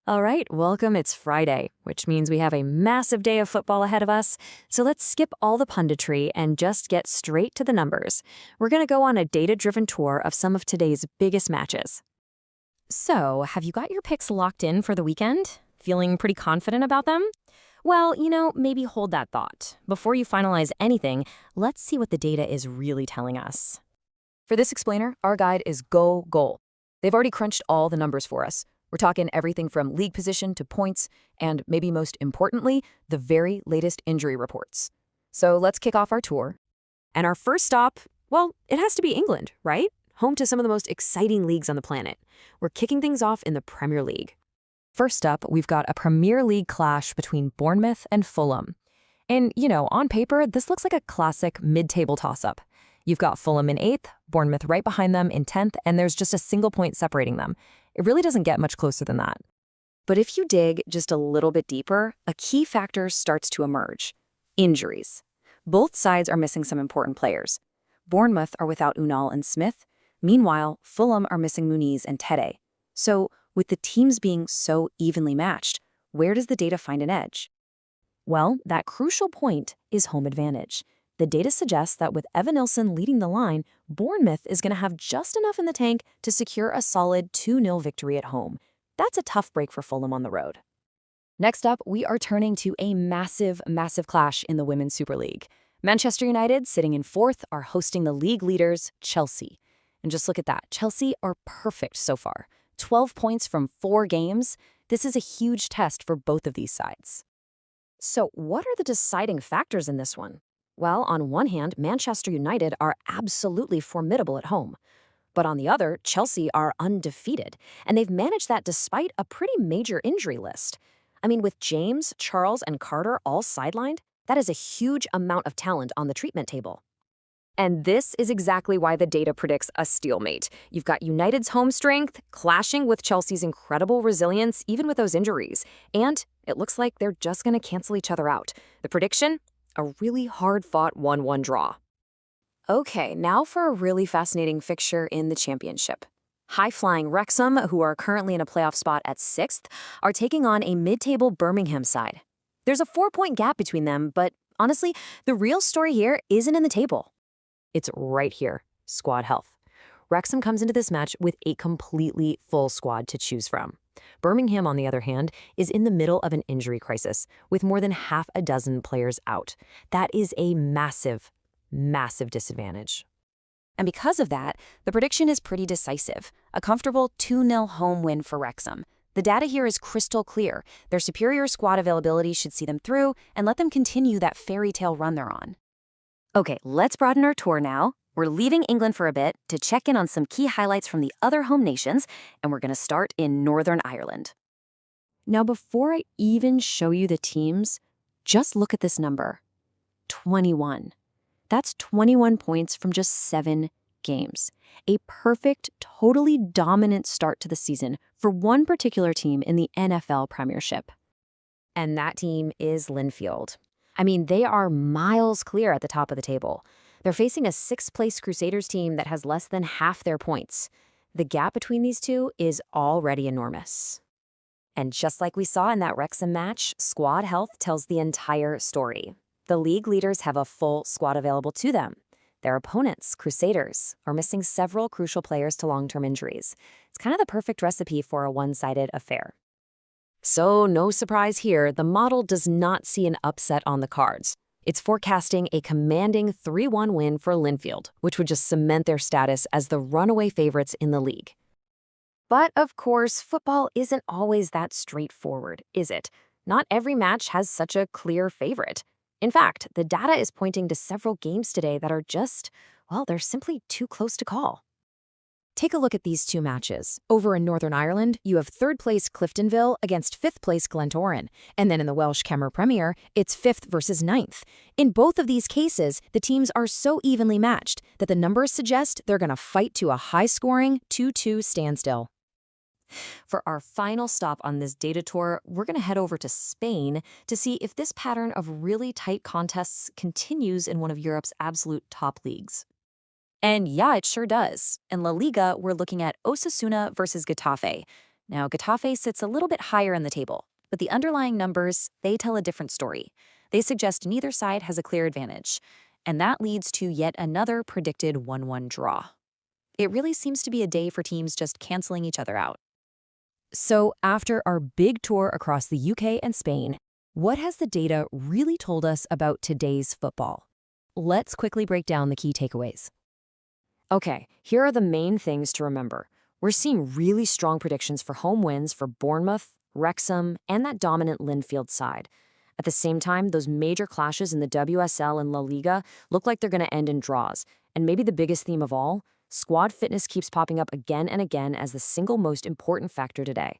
All right, welcome. It's Friday, which means we have a massive day of football ahead of us. So let's skip all the punditry and just get straight to the numbers. We're going to go on a data-driven tour of some of today's biggest matches. So, have you got your picks locked in for the weekend? Feeling pretty confident about them? Well, maybe hold that thought. Before you finalize anything, let's see what the data is really telling us. For this explainer, our guide is Go Goal. They've already crunched all the numbers for us. We're talking everything from league position to points, and maybe most importantly, the very latest injury reports. So let's kick off our tour. And our first stop, well, it has to be England, right? Home to some of the most exciting leagues on the planet. We're kicking things off in the Premier League. First up, we've got a Premier League clash between Bournemouth and Fulham. And, on paper, this looks like a classic mid-table toss-up. You've got Fulham in 8th, Bournemouth right behind them in 10th, and there's just a single point separating them. It really doesn't get much closer than that. But if you dig just a little bit deeper, a key factor starts to emerge: injuries. Both sides are missing some important players. Bournemouth are without Unal and Smith. Meanwhile, Fulham are missing Muniz and Tete. So, with the teams being so evenly matched, where does the data find an edge? Well, that crucial point is home advantage. The data suggests that with Evanilson leading the line, Bournemouth is going to have just enough in the tank to secure a solid 2-0 victory at home. That's a tough break for Fulham on the road. Next up, we are turning to a massive clash in the Women's Super League. Manchester United, sitting in 4th, are hosting the league leaders, Chelsea. And just look at that. Chelsea are perfect so far. 12 points from 4 games. This is a huge test for both of these sides. So what are the deciding factors in this one? Well, on one hand, Manchester United are absolutely formidable at home. But on the other, Chelsea are undefeated, and they've managed that despite a pretty major injury list. I mean, with James, Charles, and Carter all sidelined, that is a huge amount of talent on the treatment table. And this is exactly why the data predicts a stalemate. You've got United's home strength clashing with Chelsea's incredible resilience, even with those injuries. And it looks like they're just going to cancel each other out. The prediction? A really hard-fought 1-1 draw. Okay, now for a really fascinating fixture in the championship. High-flying Wrexham, who are currently in a playoff spot at 6th, are taking on a mid-table Birmingham side. There's a 4-point gap between them, but honestly, the real story here isn't in the table. It's right here, squad health. Wrexham comes into this match with a completely full squad to choose from. Birmingham, on the other hand, is in the middle of an injury crisis, with more than half a dozen players out. That is a massive disadvantage. And because of that, the prediction is pretty decisive. A comfortable 2-0 home win for Wrexham. The data here is crystal clear. Their superior squad availability should see them through and let them continue that fairy tale run they're on. Okay, let's broaden our tour now. We're leaving England for a bit to check in on some key highlights from the other home nations, and we're going to start in Northern Ireland. Now, before I even show you the teams, just look at this number: 21. That's 21 points from just 7 games. A perfect, totally dominant start to the season for one particular team in the NFL Premiership. And that team is Linfield. I mean, they are miles clear at the top of the table. They're facing a 6th-place Crusaders team that has less than half their points. The gap between these two is already enormous. And just like we saw in that Wrexham match, squad health tells the entire story. The league leaders have a full squad available to them. Their opponents, Crusaders, are missing several crucial players to long-term injuries. It's kind of the perfect recipe for a one-sided affair. So, no surprise here, the model does not see an upset on the cards. It's forecasting a commanding 3-1 win for Linfield, which would just cement their status as the runaway favorites in the league. But, of course, football isn't always that straightforward, is it? Not every match has such a clear favorite. In fact, the data is pointing to several games today that are just, well, they're simply too close to call. Take a look at these two matches. Over in Northern Ireland, you have 3rd place Cliftonville against 5th place Glentoran. And then in the Welsh Cymru Premier, it's 5th versus 9th. In both of these cases, the teams are so evenly matched that the numbers suggest they're going to fight to a high-scoring 2-2 standstill. For our final stop on this data tour, we're going to head over to Spain to see if this pattern of really tight contests continues in one of Europe's absolute top leagues. And yeah, it sure does. In La Liga, we're looking at Osasuna versus Getafe. Now, Getafe sits a little bit higher in the table, but the underlying numbers, they tell a different story. They suggest neither side has a clear advantage, and that leads to yet another predicted 1-1 draw. It really seems to be a day for teams just canceling each other out. So after our big tour across the UK and Spain, what has the data really told us about today's football? Let's quickly break down the key takeaways. Okay, here are the main things to remember. We're seeing really strong predictions for home wins for Bournemouth, Wrexham, and that dominant Linfield side. At the same time, those major clashes in the WSL and La Liga look like they're going to end in draws. And maybe the biggest theme of all, squad fitness keeps popping up again and again as the single most important factor today.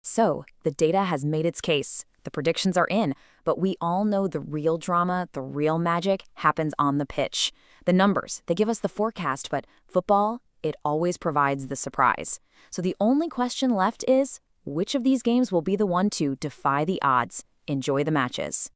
So, the data has made its case. The predictions are in, but we all know the real drama, the real magic happens on the pitch. The numbers, they give us the forecast, but football, it always provides the surprise. So the only question left is, which of these games will be the one to defy the odds? Enjoy the matches.